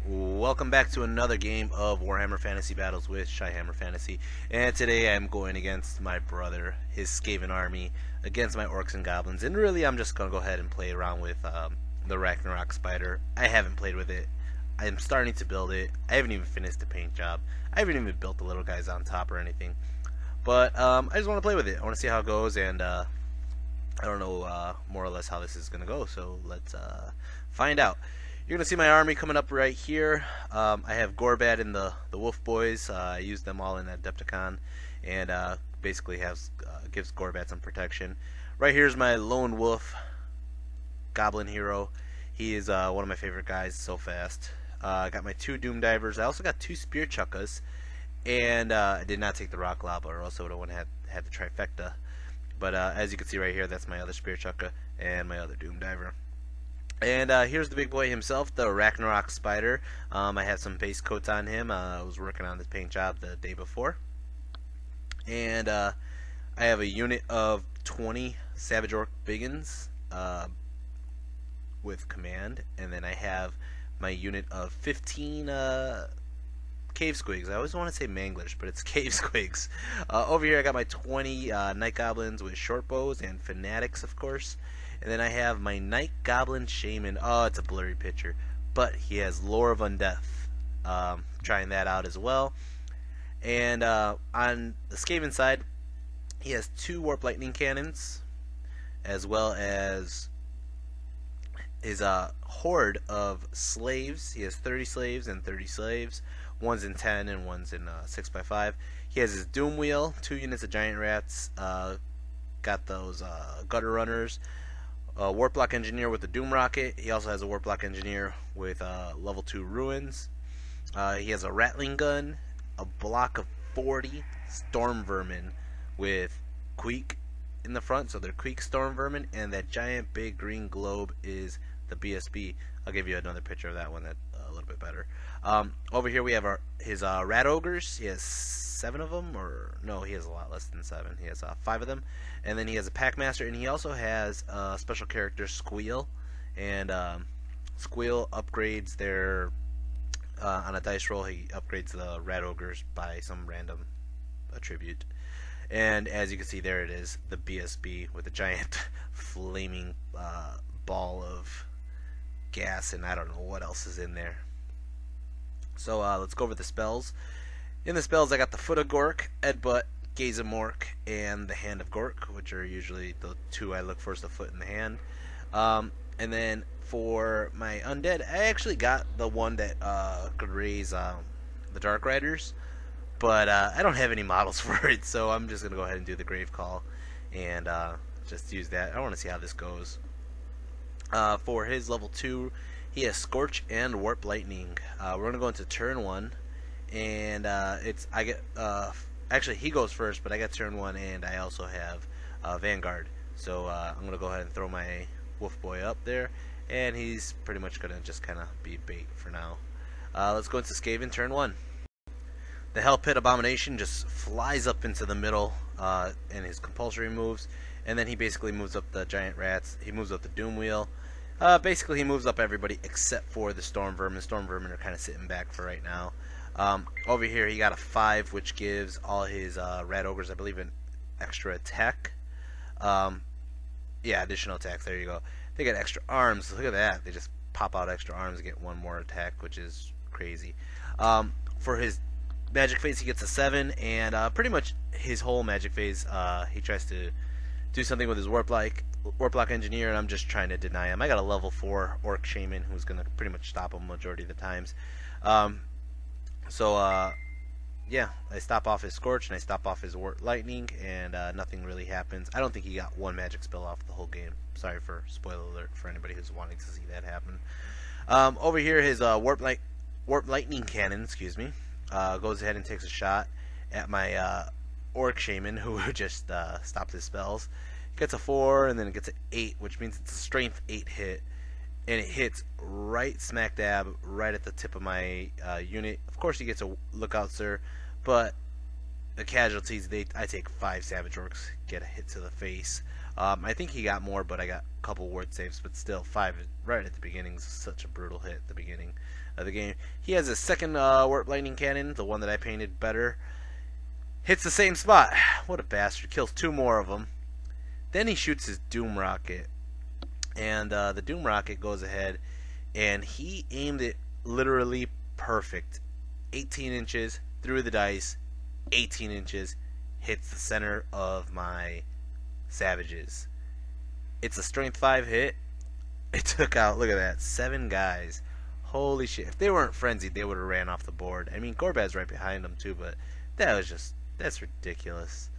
Welcome back to another game of Warhammer Fantasy Battles with Shyhammer Fantasy. And today I'm going against my brother, his Skaven army, against my Orcs and Goblins. And really I'm just going to go ahead and play around with the Ragnarok Spider. I haven't played with it. I'm starting to build it. I haven't even finished the paint job. I haven't even built the little guys on top or anything. But I just want to play with it. I want to see how it goes, and I don't know more or less how this is going to go. So let's find out. You're going to see my army coming up right here. I have Gorbad and the Wolf Boys. I use them all in Adepticon, and basically gives Gorbad some protection. Right here's my Lone Wolf Goblin hero. He is one of my favorite guys, so fast. I got my 2 Doom Divers. I also got 2 Spear Chuckas, and I did not take the Rock Lava, or else I would have had the trifecta. But as you can see right here, that's my other Spear Chukka and my other Doom Diver. And here's the big boy himself, the Ragnarok Spider. I have some base coats on him. I was working on this paint job the day before. And I have a unit of 20 Savage Orc Biggins with command. And then I have my unit of 15 Cave Squigs. I always want to say Manglers, but it's Cave Squigs. Over here I got my 20 Night Goblins with short bows and Fanatics, of course. And then I have my Night Goblin Shaman. Oh, it's a blurry picture, but he has Lore of Undeath. Trying that out as well. And on the Skaven side, he has 2 Warp Lightning Cannons, as well as his horde of slaves. He has 30 slaves and 30 slaves. One's in 10 and one's in 6x5. He has his Doom Wheel, 2 units of Giant Rats. Got those Gutter Runners. Warp Block Engineer with the Doom Rocket. He also has a Warp Block Engineer with level 2 Ruins. He has a Rattling Gun, a block of 40 Storm Vermin with Queek in the front, so they're Queek Storm Vermin, and that giant big green globe is the BSB. I'll give you another picture of that one that's a little bit better. Over here we have his Rat Ogres. He has 7 of them, or no, he has a lot less than 7. He has 5 of them, and then he has a Packmaster, and he also has a special character, Squeal, and Squeal upgrades their on a dice roll. He upgrades the Rat Ogres by some random attribute. And as you can see, there it is, the BSB with a giant flaming ball of gas, and I don't know what else is in there. So let's go over the spells. In the spells, I got the Foot of Gork, Edbutt, Gaze of Mork, and the Hand of Gork, which are usually the 2 I look for, is the foot and the hand. And then for my undead, I actually got the one that could raise the Dark Riders, but I don't have any models for it, so I'm just going to go ahead and do the Grave Call and just use that. I want to see how this goes. For his level 2, he has Scorch and Warp Lightning. We're going to go into turn 1, and actually he goes first, but I got turn 1, and I also have Vanguard. So I'm going to go ahead and throw my Wolf Boy up there, and he's pretty much going to just kind of be bait for now. Let's go into Skaven turn 1. The Hell Pit Abomination just flies up into the middle in his compulsory moves, and then he basically moves up the Giant Rats. He moves up the Doom Wheel. Basically, he moves up everybody except for the Storm Vermin. Storm Vermin are kind of sitting back for right now. Over here, he got a 5, which gives all his Rat Ogres, I believe, an extra attack. Yeah, additional attacks. There you go. They get extra arms. Look at that. They just pop out extra arms and get 1 more attack, which is crazy. For his Magic Phase, he gets a 7, and pretty much his whole Magic Phase, he tries to do something with his Warp Block Engineer, and I'm just trying to deny him. I got a level 4 Orc Shaman who's going to pretty much stop him majority of the times. Yeah, I stop off his Scorch, and I stop off his Warp Lightning, and nothing really happens. I don't think he got 1 magic spell off the whole game. Sorry for spoiler alert for anybody who's wanting to see that happen. Over here, his Warp Lightning Cannon, excuse me, goes ahead and takes a shot at my Orc Shaman, who just stops his spells. Gets a 4, and then it gets an 8, which means it's a strength 8 hit, and it hits right smack dab right at the tip of my unit. Of course, he gets a Lookout Sir, but the casualties, I take 5 Savage Orcs, get a hit to the face. I think he got more, but I got a couple ward saves, but still 5 right at the beginning is such a brutal hit at the beginning. of the game. He has a second warp lightning cannon, the one that I painted better. Hits the same spot. What a bastard. Kills 2 more of them. Then he shoots his Doom Rocket. And the Doom Rocket goes ahead, and he aimed it literally perfect. 18 inches through the dice, 18 inches, hits the center of my savages. It's a strength 5 hit. It took out, look at that, 7 guys. Holy shit. If they weren't frenzied, they would have ran off the board. I mean, Gorbad's right behind them too, but that's ridiculous.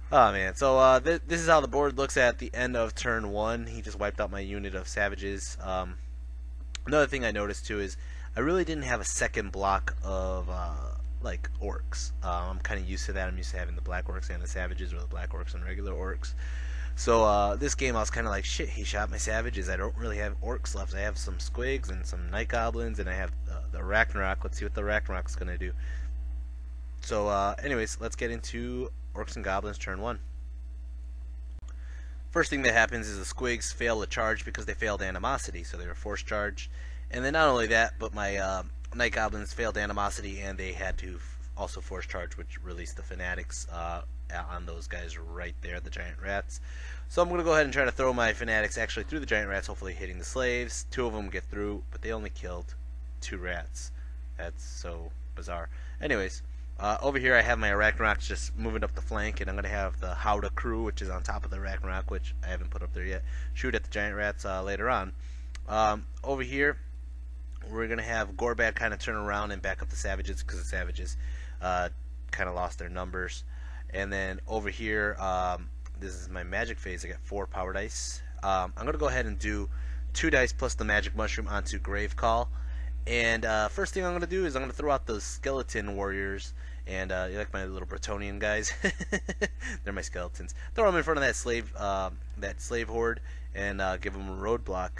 Oh man, so this is how the board looks at the end of turn 1. He just wiped out my unit of savages. Another thing I noticed too is I really didn't have a second block of like orcs. I'm kind of used to that. I'm used to having the black orcs and the savages, or the black orcs and regular orcs. So this game I was kind of like, shit, he shot my savages. I don't really have orcs left. I have some squigs and some night goblins, and I have the Ragnarok. Let's see what the Ragnarok's going to do. So anyways, let's get into Orcs and Goblins turn 1. First thing that happens is the squigs fail to charge because they failed animosity, so they were force charged. And then not only that, but my night goblins failed animosity, and they had to also force charge, which released the fanatics on those guys right there, the giant rats. So I'm going to go ahead and try to throw my fanatics actually through the giant rats, hopefully hitting the slaves. 2 of them get through, but they only killed 2 rats. That's so bizarre. Anyways, over here I have my Arachnaroks just moving up the flank, and I'm going to have the Howdah crew, which is on top of the Arachnarok, which I haven't put up there yet, shoot at the giant rats later on. Over here, we're going to have Gorbad kind of turn around and back up the savages, because the savages kind of lost their numbers. And then over here, this is my magic phase. I got 4 power dice. I'm going to go ahead and do 2 dice plus the magic mushroom onto Grave Call. And first thing I'm going to do is I'm going to throw out those skeleton warriors. And you like my little Bretonian guys? They're my skeletons. Throw them in front of that slave horde, and give them a roadblock.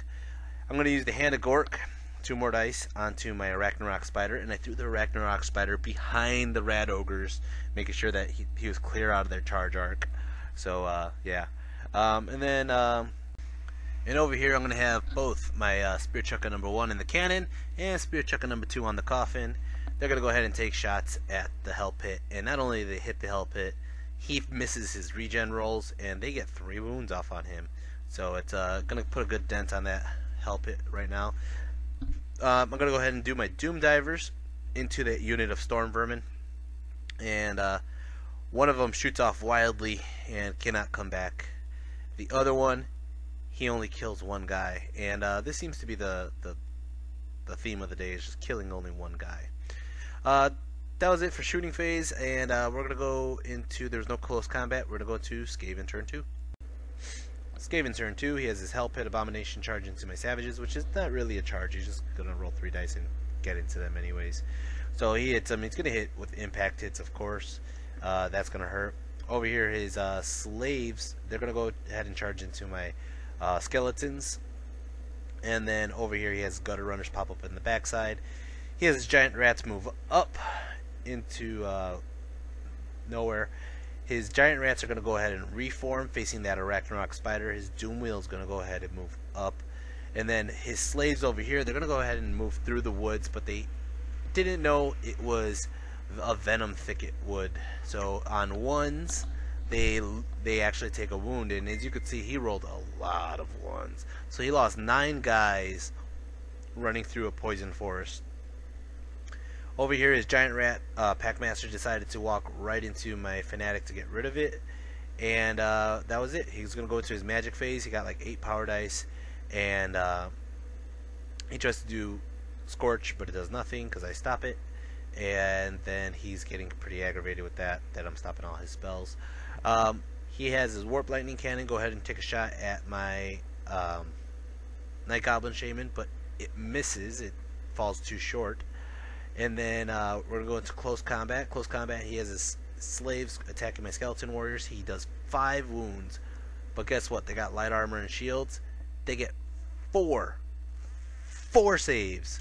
I'm going to use the Hand of Gork, 2 more dice, onto my Arachnarok spider, and I threw the Arachnarok spider behind the rat ogres, making sure that he was clear out of their charge arc. So yeah, and then and over here I'm going to have both my Spear Chucker number 1 in the cannon and Spear Chucker number 2 on the coffin. They're going to go ahead and take shots at the hell pit, and not only do they hit the hell pit, he misses his regen rolls, and they get 3 wounds off on him. So it's going to put a good dent on that hell pit right now. I'm going to go ahead and do my Doom Divers into the unit of Storm Vermin, and one of them shoots off wildly and cannot come back. The other one, he only kills 1 guy, and this seems to be the theme of the day, is just killing only 1 guy. That was it for shooting phase, and we're going to go into, there's no close combat, we're going to go to Skaven turn 2. Skaven turn 2, he has his Hell Pit Abomination charge into my savages, which is not really a charge, he's just going to roll 3 dice and get into them anyways. So he hits them, he's going to hit with impact hits, of course, that's going to hurt. Over here, his slaves, they're going to go ahead and charge into my skeletons. And then over here he has gutter runners pop up in the backside. He has his giant rats move up into nowhere. His giant rats are going to go ahead and reform facing that Arachnarok spider. His Doom Wheel is going to go ahead and move up. And then his slaves over here, they're going to go ahead and move through the woods, but they didn't know it was a venom thicket wood. So on ones, they actually take a wound, and as you can see, he rolled a lot of ones. So he lost 9 guys running through a poison forest. Over here, his giant rat Packmaster decided to walk right into my fanatic to get rid of it, and that was it. He was going to go into his magic phase. He got like 8 power dice, and he tries to do Scorch, but it does nothing because I stop it. And then he's getting pretty aggravated with that I'm stopping all his spells. He has his Warp Lightning Cannon go ahead and take a shot at my Night Goblin Shaman, but it misses. It falls too short. And then we're going to go into close combat. Close combat, he has his slaves attacking my skeleton warriors. He does 5 wounds. But guess what? They got light armor and shields. They get 4 saves.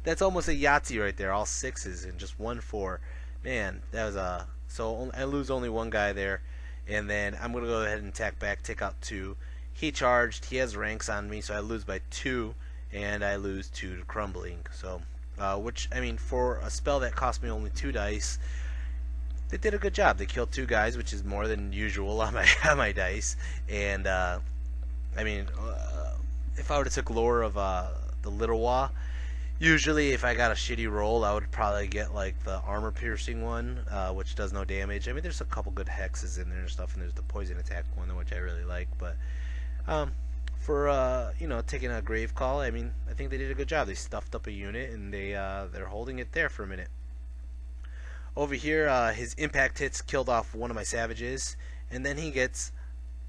That's almost a Yahtzee right there. All 6s and just 1 4. Man, that was a... So I lose only 1 guy there. And then I'm going to go ahead and attack back, take out 2. He charged. He has ranks on me, so I lose by 2. and I lose 2 to crumbling. So, which, I mean, for a spell that cost me only 2 dice, they did a good job. They killed 2 guys, which is more than usual on my on my dice. And I mean, if I would have took lore of the Little Wa, usually if I got a shitty roll, I would probably get like the armor piercing one, which does no damage. I mean, there's a couple good hexes in there and stuff, and there's the poison attack one, which I really like. But for you know, taking a grave call, I mean, I think they did a good job. They stuffed up a unit, and they're holding it there for a minute. Over here, his impact hits killed off one of my savages, and then he gets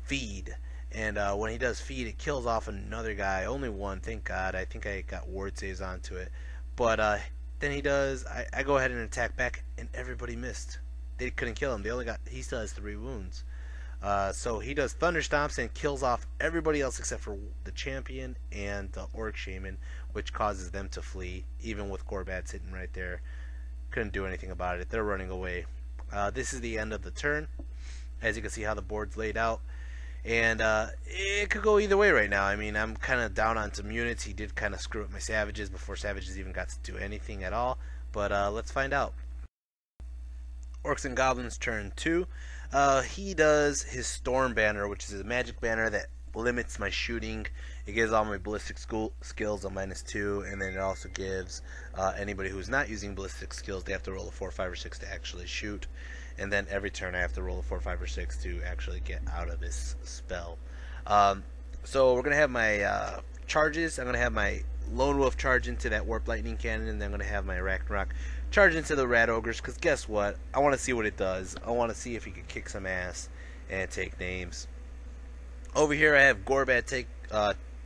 feed. And when he does feed, it kills off another guy. Only one, thank God. I think I got ward saves onto it. But then he does. I go ahead and attack back, and everybody missed. They couldn't kill him. They only got. He still has 3 wounds. So he does thunder stomps and kills off everybody else except for the champion and the orc shaman, which causes them to flee. Even with Gorbad sitting right there, couldn't do anything about it. They're running away. This is the end of the turn. As you can see how the board's laid out. And it could go either way right now. I mean, I'm kind of down on some units. He did kind of screw up my savages before savages even got to do anything at all. But let's find out. Orcs and Goblins turn 2. He does his Storm Banner, which is a magic banner that limits my shooting. It gives all my ballistic skills a -2, and then it also gives anybody who's not using ballistic skills, they have to roll a 4, 5, or 6 to actually shoot. And then every turn I have to roll a 4, 5, or 6 to actually get out of this spell. So we're going to have my charges. I'm going to have my Lone Wolf charge into that Warp Lightning Cannon, and then I'm going to have my Ragnarok charge into the Rat Ogres, because guess what? I want to see what it does. I want to see if he can kick some ass and take names. Over here I have Gorbad take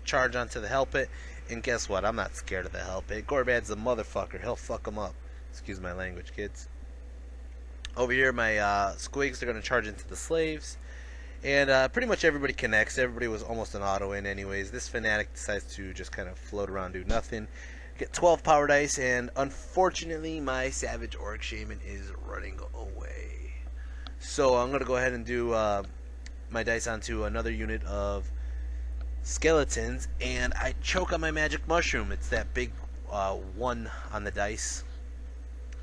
charge onto the Helpit, and guess what? I'm not scared of the Helpit. Gorbad's a motherfucker. He'll fuck him up. Excuse my language, kids. Over here, my squigs are going to charge into the slaves. And pretty much everybody connects. Everybody was almost an auto-in anyways. This fanatic decides to just kind of float around, do nothing. Get 12 power dice, and unfortunately, my Savage Orc Shaman is running away. So I'm going to go ahead and do my dice onto another unit of skeletons, and I choke on my Magic Mushroom. It's that big 1 on the dice.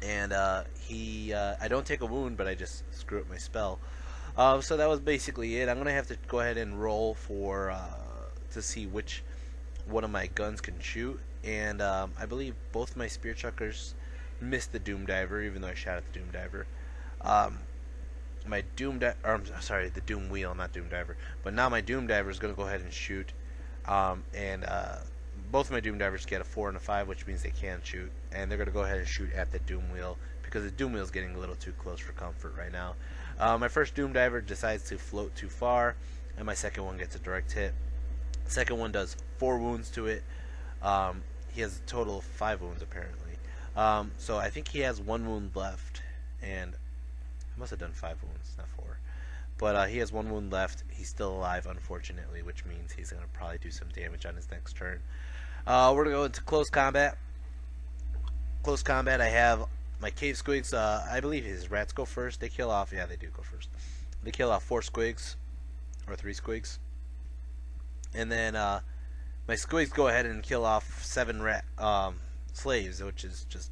And I don't take a wound, but I just screw up my spell. So that was basically it. I'm gonna have to go ahead and roll for to see which one of my guns can shoot. And I believe both my spear chuckers missed the Doom Diver, even though I shot at the Doom Diver. My Doom I'm sorry, the Doom Wheel, not Doom Diver. But now my Doom Diver is gonna go ahead and shoot. Both of my Doom Divers get a 4 and a 5, which means they can shoot, and they're going to go ahead and shoot at the Doom Wheel, because the Doom Wheel is getting a little too close for comfort right now. My first Doom Diver decides to float too far, and my second one gets a direct hit. The second one does 4 wounds to it. He has a total of 5 wounds, apparently. So I think he has 1 wound left, and I must have done 5 wounds, not 4. But he has 1 wound left. He's still alive, unfortunately, which means he's going to probably do some damage on his next turn. We're going to go into close combat. Close combat, I have my cave squigs. I believe his rats go first. They kill off, yeah, they do go first. They kill off 4 squigs, or 3 squigs. And then my squigs go ahead and kill off 7 slaves, which is just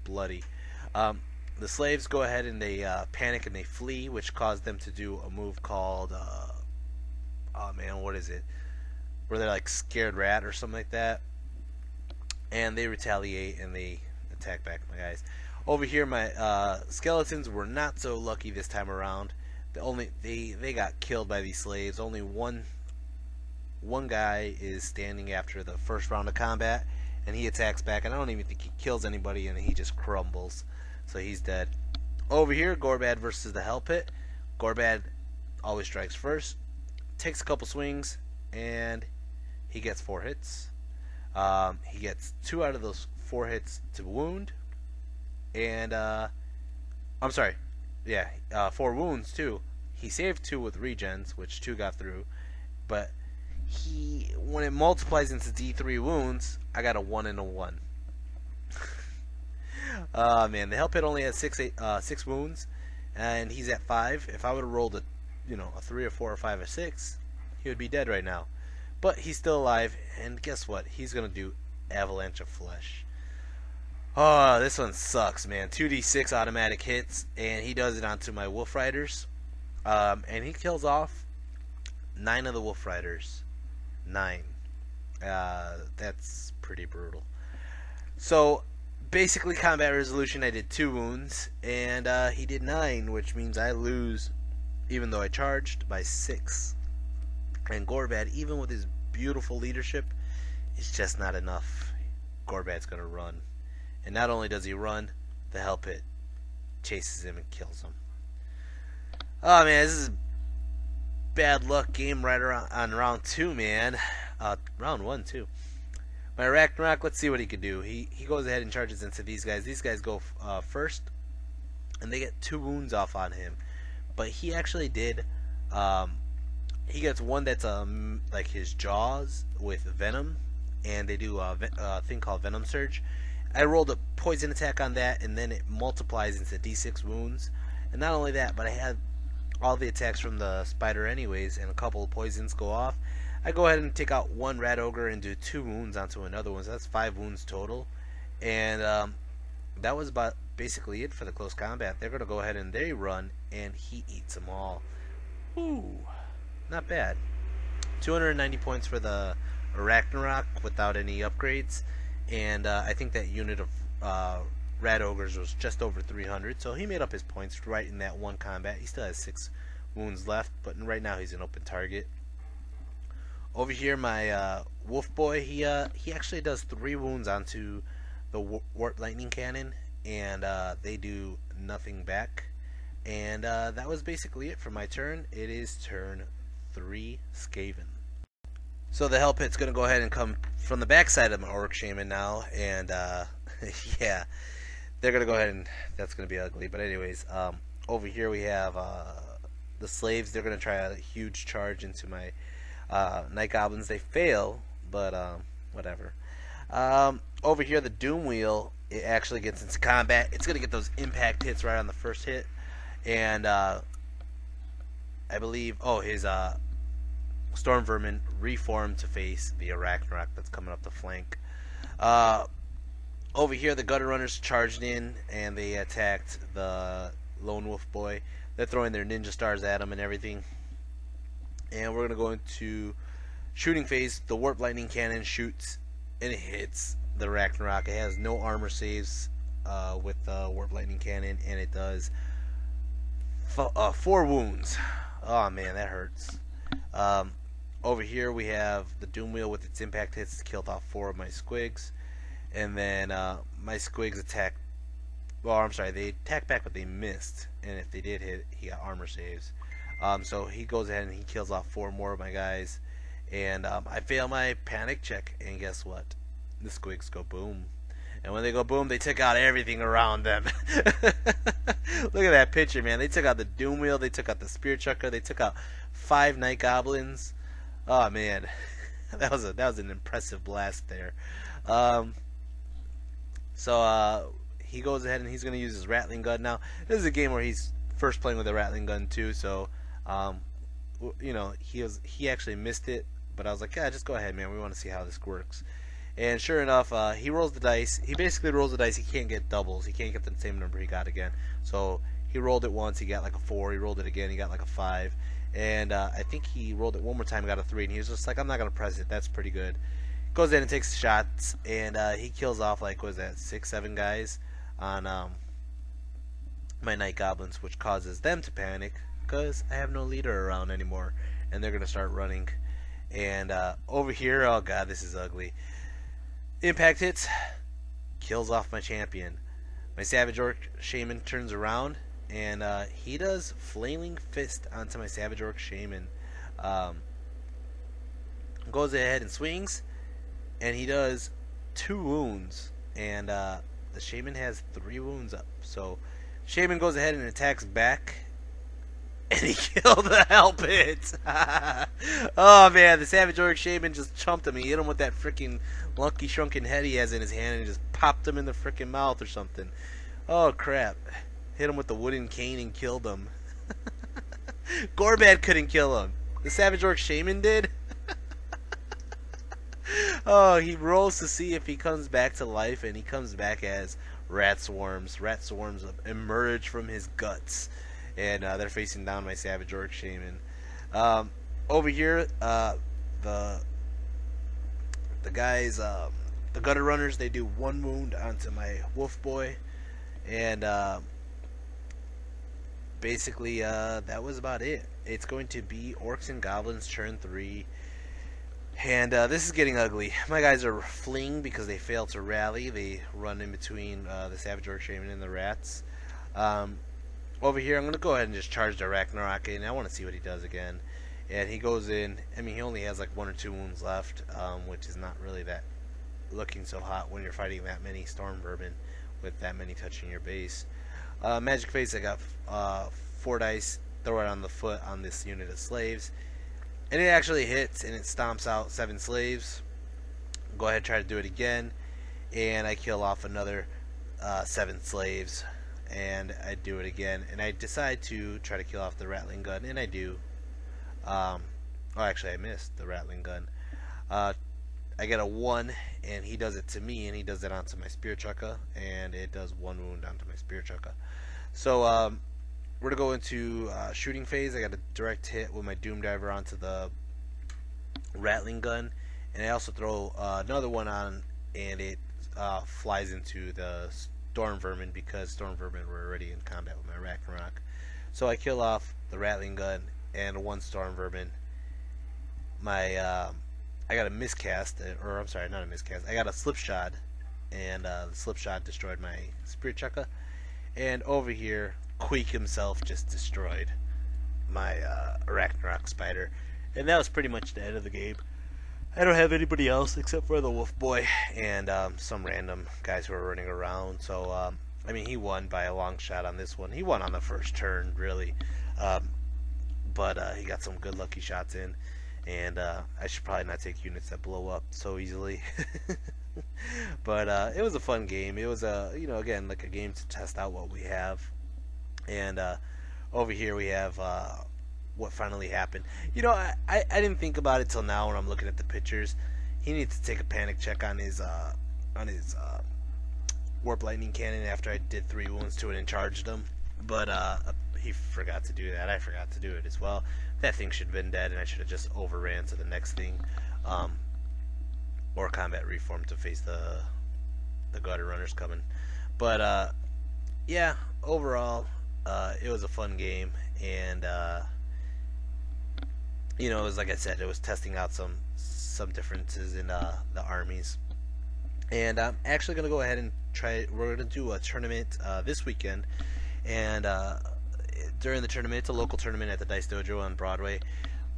bloody. The slaves go ahead and they panic and they flee, which caused them to do a move called, oh man, what is it? Where they're like scared rat or something like that. And they retaliate and they attack back my guys. Over here, my skeletons were not so lucky this time around. They got killed by these slaves. Only one guy is standing after the first round of combat, and he attacks back, and I don't even think he kills anybody, and he just crumbles. So he's dead. Over here, Gorbad versus the Hellpit. Gorbad always strikes first, takes a couple swings, and he gets 4 hits. He gets 2 out of those 4 hits to wound, and I'm sorry, yeah, 4 wounds too. He saved 2 with regens, which 2 got through, but when it multiplies into D3 wounds, I got a 1 and a 1. Man, the Hellpit only has 6 wounds, and he's at 5. If I would have rolled a 3 or 4 or 5 or 6, he would be dead right now. But he's still alive, and guess what? He's gonna do Avalanche of Flesh. Oh, this one sucks, man. 2d6 automatic hits, and he does it onto my Wolf Riders. And he kills off 9 of the Wolf Riders. 9. That's pretty brutal. So, basically, combat resolution, I did 2 wounds, and he did 9, which means I lose, even though I charged, by 6. And Gorbad, even with his beautiful leadership, is just not enough. Gorbad's gonna run. And not only does he run, the Hell Pit chases him and kills him. Oh man, this is bad luck game right around on round 2, man. Round 1 too. My Ragnarok, let's see what he can do. He goes ahead and charges into these guys. These guys go first, and they get 2 wounds off on him. But he actually did. He gets one that's like his jaws with venom, and they do a thing called Venom Surge. I rolled a poison attack on that, and then it multiplies into d6 wounds. And not only that, but I had all the attacks from the spider anyways, and a couple of poisons go off. I go ahead and take out one rat ogre and do 2 wounds onto another one, so that's 5 wounds total. And that was about basically it for the close combat. They're going to go ahead and they run, and he eats them all. Ooh, not bad. 290 points for the Ragnarok without any upgrades. And I think that unit of rat ogres was just over 300, so he made up his points right in that one combat. He still has 6 wounds left, but right now he's an open target. Over here, my wolf boy, he actually does 3 wounds onto the warp lightning cannon, and they do nothing back. And that was basically it for my turn. It is turn 3 Skaven. So the Hell Pit's going to go ahead and come from the backside of my Orc Shaman now, and yeah, they're going to go ahead and that's going to be ugly. But anyways, over here we have the slaves. They're going to try a huge charge into my Night Goblins. They fail, but whatever. Over here, the Doom Wheel, it actually gets into combat. It's going to get those impact hits right on the first hit, and I believe, his Storm Vermin reformed to face the Ragnarok that's coming up the flank. Over here, the Gutter Runners charged in, and they attacked the Lone Wolf Boy. They're throwing their ninja stars at him and everything. And we're going to go into shooting phase. The Warp Lightning Cannon shoots, and it hits the Ragnarok. It has no armor saves with the Warp Lightning Cannon, and it does 4 wounds. Oh man, that hurts. Over here we have the Doom Wheel with its impact hits killed off 4 of my squigs, and then my squigs attack. Well, I'm sorry, they attacked back, but they missed, and if they did hit, he got armor saves. So he goes ahead and he kills off 4 more of my guys, and I fail my panic check, and guess what? The squigs go boom, and when they go boom, they took out everything around them. Look at that picture, man. They took out the Doom Wheel, they took out the Spear Chucker, they took out 5 Night Goblins. Oh man, that was an impressive blast there. So he goes ahead and he's going to use his Rattling Gun now. This is a game where he's first playing with a Rattling Gun too, so you know, he actually missed it, but I was like, yeah, just go ahead, man. We want to see how this works. And sure enough, he rolls the dice. He basically rolls the dice. He can't get doubles. He can't get the same number he got again. So he rolled it once. He got like a 4. He rolled it again. He got like a 5. And I think he rolled it one more time, got a 3, and he was just like, I'm not going to press it. That's pretty good. Goes in and takes shots, and he kills off, like, what was that, 6, 7 guys on my Night Goblins, which causes them to panic, because I have no leader around anymore, and they're going to start running. And over here, oh god, this is ugly. Impact hits, kills off my champion. My Savage Orc Shaman turns around, and he does Flailing Fist onto my Savage Orc Shaman. Goes ahead and swings, and he does 2 wounds, and the Shaman has 3 wounds up. So Shaman goes ahead and attacks back, and he killed the Hell Pit. Oh man, the Savage Orc Shaman just chumped him. He hit him with that freaking Lucky Shrunken head he has in his hand, and he just popped him in the freaking mouth or something. Oh crap. Hit him with the wooden cane and killed him. Gorbad couldn't kill him. The Savage Orc Shaman did. Oh, he rolls to see if he comes back to life, and he comes back as rat swarms. Rat swarms emerge from his guts, and they're facing down my savage orc shaman. Over here, the guys, the gutter runners, they do 1 wound onto my wolf boy, and basically that was about it. It's going to be Orcs and Goblins turn 3. And this is getting ugly. My guys are fleeing because they fail to rally. They run in between the Savage Orc Shaman and the rats. Over here, I'm going to go ahead and just charge the Ragnarok in. I want to see what he does again. And he goes in. I mean, he only has like 1 or 2 wounds left, which is not really that looking so hot when you're fighting that many Storm Vermin with that many touching your base. Magic Face, I got 4 dice. Throw it on the foot on this unit of slaves. And it actually hits, and it stomps out 7 slaves. Go ahead, try to do it again, and I kill off another 7 slaves, and I do it again, and I decide to try to kill off the rattling gun, and I do. Oh, actually, I missed the rattling gun. I get a 1, and he does it to me, and he does it onto my spear chukka, and it does 1 wound onto my spear chukka. So, we're going to go into shooting phase. I got a direct hit with my Doom Diver onto the rattling gun, and I also throw another one on, and it flies into the Storm Vermin because Storm Vermin were already in combat with my Ragnarok. So I kill off the rattling gun and 1 Storm Vermin. I got a miscast, or I'm sorry, not a miscast. I got a slipshod, and the slipshod destroyed my spear chukka. And over here, Queek himself just destroyed my Ragnarok spider, and that was pretty much the end of the game. I don't have anybody else except for the wolf boy and some random guys who are running around. So I mean, he won by a long shot on this one. He won on the first turn, really, but he got some good lucky shots in, and I should probably not take units that blow up so easily. But it was a fun game. It was again, like a game to test out what we have. And over here we have what finally happened. I didn't think about it till now when I'm looking at the pictures. He needs to take a panic check on his warp lightning cannon after I did 3 wounds to it and charged him. But he forgot to do that. I forgot to do it as well. That thing should have been dead, and I should have just overran to the next thing, or combat reform to face the gutter runners coming. But yeah, overall. It was a fun game, and it was, like I said, it was testing out some differences in the armies. And I'm actually going to go ahead and we're going to do a tournament this weekend, and during the tournament, it's a local tournament at the Dice Dojo on Broadway,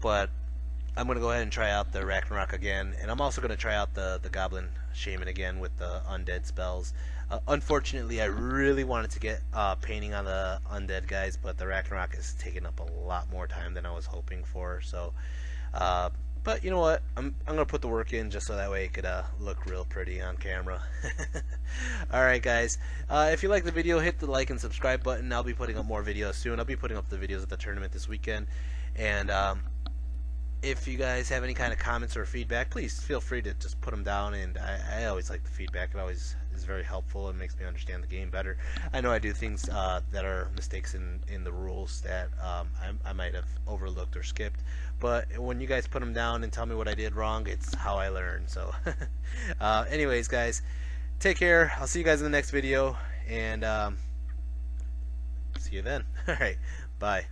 but I'm going to go ahead and try out the Ragnarok again, and I'm also going to try out the Goblin Shaman again with the undead spells. Unfortunately, I really wanted to get painting on the undead guys, but the Ragnarok is taking up a lot more time than I was hoping for. So, but you know what? I'm gonna put the work in just so that way it could look real pretty on camera. All right, guys. If you like the video, hit the like and subscribe button. I'll be putting up more videos soon. I'll be putting up the videos of the tournament this weekend, and if you guys have any kind of comments or feedback, please feel free to just put them down, and I always like the feedback. It always is very helpful and makes me understand the game better. I know I do things that are mistakes in the rules that I might have overlooked or skipped, but when you guys put them down and tell me what I did wrong, it's how I learn. So anyways, guys, take care. I'll see you guys in the next video, and see you then. Alright, bye.